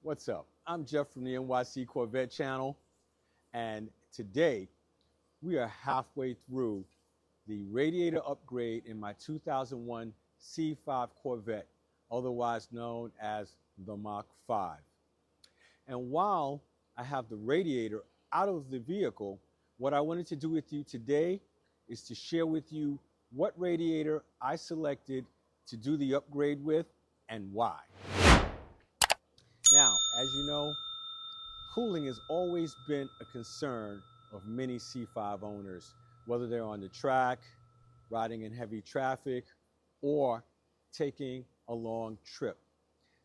What's up? I'm Jeff from the NYCCorvette Channel, and today we are halfway through the radiator upgrade in my 2001 C5 Corvette, otherwise known as the Mach 5. And while I have the radiator out of the vehicle, what I wanted to do with you today is to share with you what radiator I selected to do the upgrade with and why. Now, as you know, cooling has always been a concern of many C5 owners, whether they're on the track, riding in heavy traffic, or taking a long trip.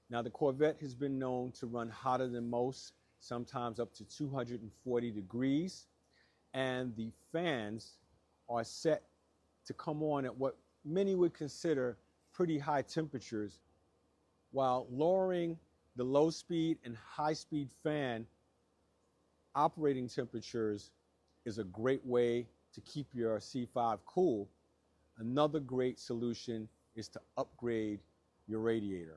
Now, the Corvette has been known to run hotter than most, sometimes up to 240 degrees, and the fans are set to come on at what many would consider pretty high temperatures, while lowering the low speed and high speed fan operating temperatures is a great way to keep your C5 cool. Another great solution is to upgrade your radiator,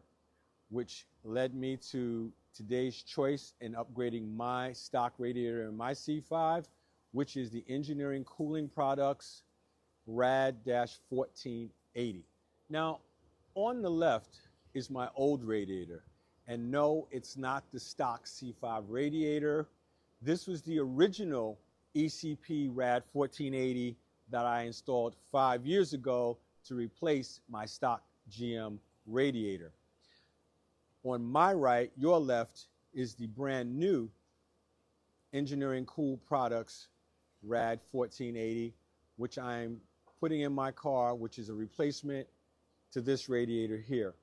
which led me to today's choice in upgrading my stock radiator in my C5, which is the Engineering Cooling Products Rad-1480. Now, on the left is my old radiator. And no, it's not the stock C5 radiator. This was the original ECP Rad 1480 that I installed 5 years ago to replace my stock GM radiator. On my right, your left, is the brand new Engineering Cool Products Rad 1480, which I'm putting in my car, which is a replacement to this radiator here.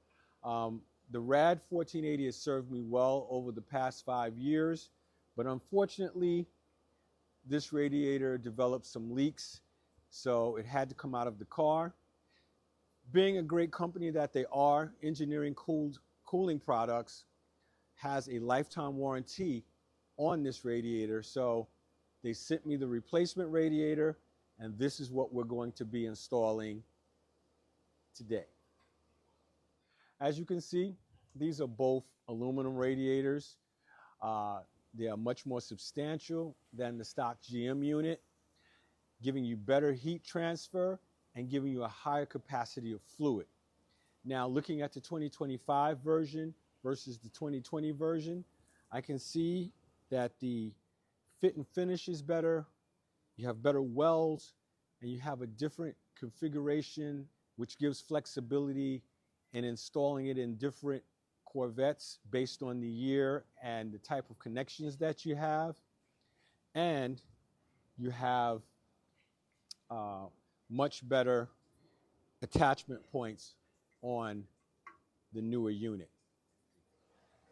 The Rad 1480 has served me well over the past 5 years, but unfortunately, this radiator developed some leaks, so it had to come out of the car. Being a great company that they are, Engineering Cooling Products has a lifetime warranty on this radiator, so they sent me the replacement radiator, and this is what we're going to be installing today. As you can see, these are both aluminum radiators. They are much more substantial than the stock GM unit, giving you better heat transfer and giving you a higher capacity of fluid. Now, looking at the 2025 version versus the 2020 version, I can see that the fit and finish is better, you have better welds, and you have a different configuration which gives flexibility in installing it in different Corvettes based on the year and the type of connections that you have. And you have much better attachment points on the newer unit.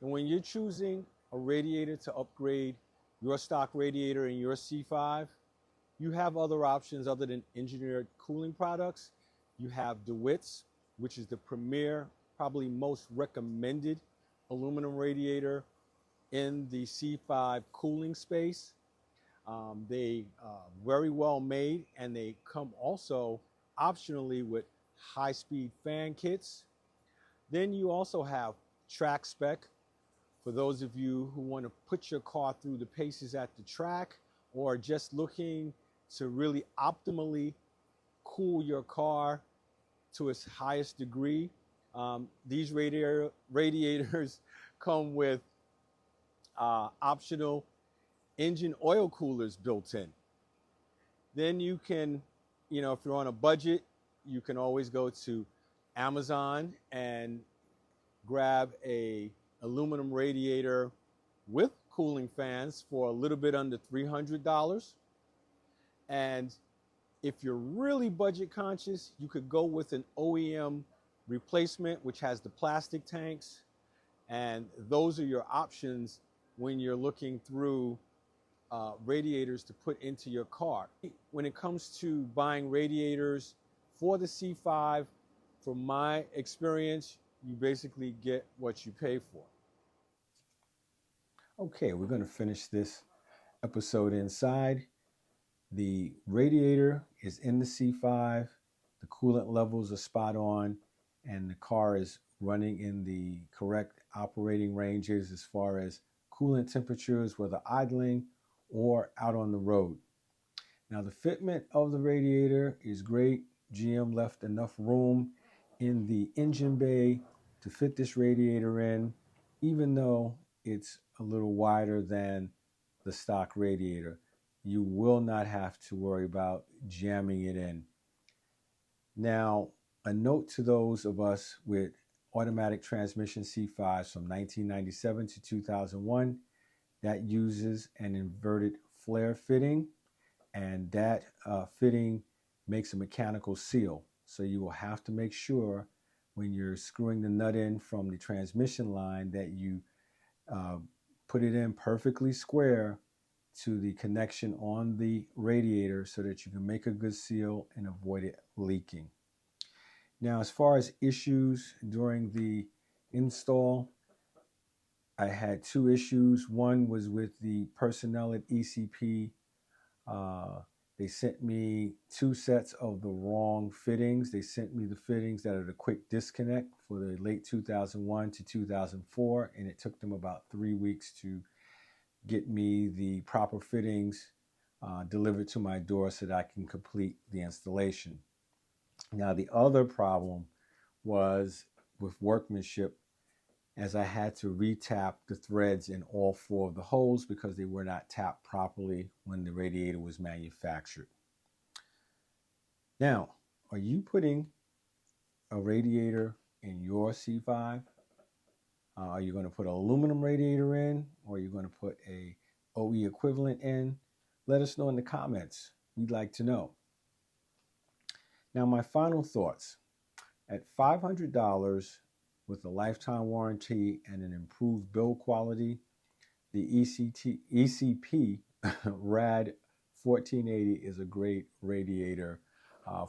And when you're choosing a radiator to upgrade your stock radiator in your C5, you have other options other than Engineered Cooling Products. You have DeWitt's, which is the premier, probably most recommended aluminum radiator in the C5 cooling space. They are very well made, and they come also optionally with high-speed fan kits. Then you also have track spec for those of you who want to put your car through the paces at the track, or just looking to really optimally cool your car to its highest degree. These radiators come with optional engine oil coolers built in. Then you can, if you're on a budget, you can always go to Amazon and grab a aluminum radiator with cooling fans for a little bit under $300. And if you're really budget conscious, you could go with an OEM replacement, which has the plastic tanks. And those are your options when you're looking through radiators to put into your car. When it comes to buying radiators for the C5, from my experience, you basically get what you pay for. Okay, we're going to finish this episode inside. The radiator is in the C5, the coolant levels are spot on, and the car is running in the correct operating ranges as far as coolant temperatures, whether idling or out on the road. Now the fitment of the radiator is great. GM left enough room in the engine bay to fit this radiator in, even though it's a little wider than the stock radiator. You will not have to worry about jamming it in. Now, a note to those of us with automatic transmission C5s from 1997 to 2001, that uses an inverted flare fitting, and that fitting makes a mechanical seal. So you will have to make sure when you're screwing the nut in from the transmission line that you put it in perfectly square to the connection on the radiator so that you can make a good seal and avoid it leaking. Now, as far as issues during the install, I had two issues. One was with the personnel at ECP. They sent me two sets of the wrong fittings. They sent me the fittings that are the quick disconnect for the late 2001 to 2004, and it took them about 3 weeks to get me the proper fittings delivered to my door so that I can complete the installation. Now, the other problem was with workmanship, as I had to retap the threads in all four of the holes because they were not tapped properly when the radiator was manufactured. Now, are you putting a radiator in your C5? Are you going to put an aluminum radiator in, or are you going to put a OE equivalent in? Let us know in the comments. We'd like to know. Now, my final thoughts. At $500 with a lifetime warranty and an improved build quality, the ECP Rad 1480 is a great radiator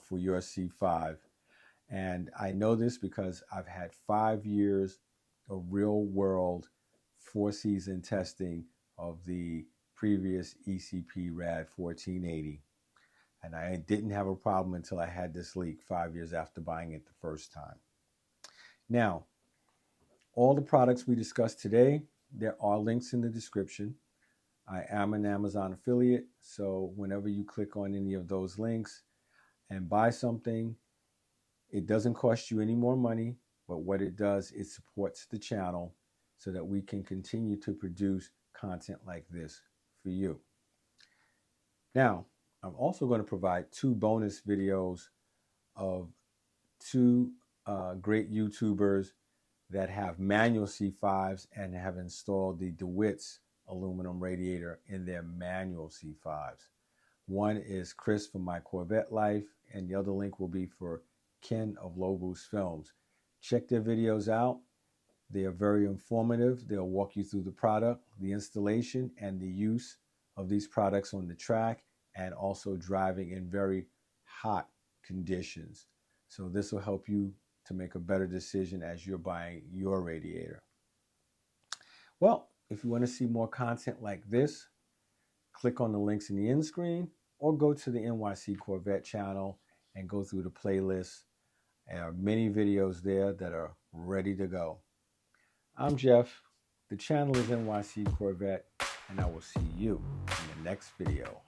for your C5. And I know this because I've had 5 years of real world 4-season testing of the previous ECP Rad 1480. And I didn't have a problem until I had this leak 5 years after buying it the first time. Now, all the products we discussed today, there are links in the description. I am an Amazon affiliate, so whenever you click on any of those links and buy something, it doesn't cost you any more money, but what it does, it supports the channel so that we can continue to produce content like this for you. Now, I'm also going to provide 2 bonus videos of 2 great YouTubers that have manual C5s and have installed the DeWitt's aluminum radiator in their manual C5s. One is Chris from My Corvette Life, and the other link will be for Ken of Low Boost Films. Check their videos out. They are very informative. They'll walk you through the product, the installation, and the use of these products on the track, and also driving in very hot conditions. So this will help you to make a better decision as you're buying your radiator. Well, if you want to see more content like this, click on the links in the end screen or go to the NYCCorvette channel and go through the playlist. There are many videos there that are ready to go. I'm Jeff. The channel is NYCCorvette, and I will see you in the next video.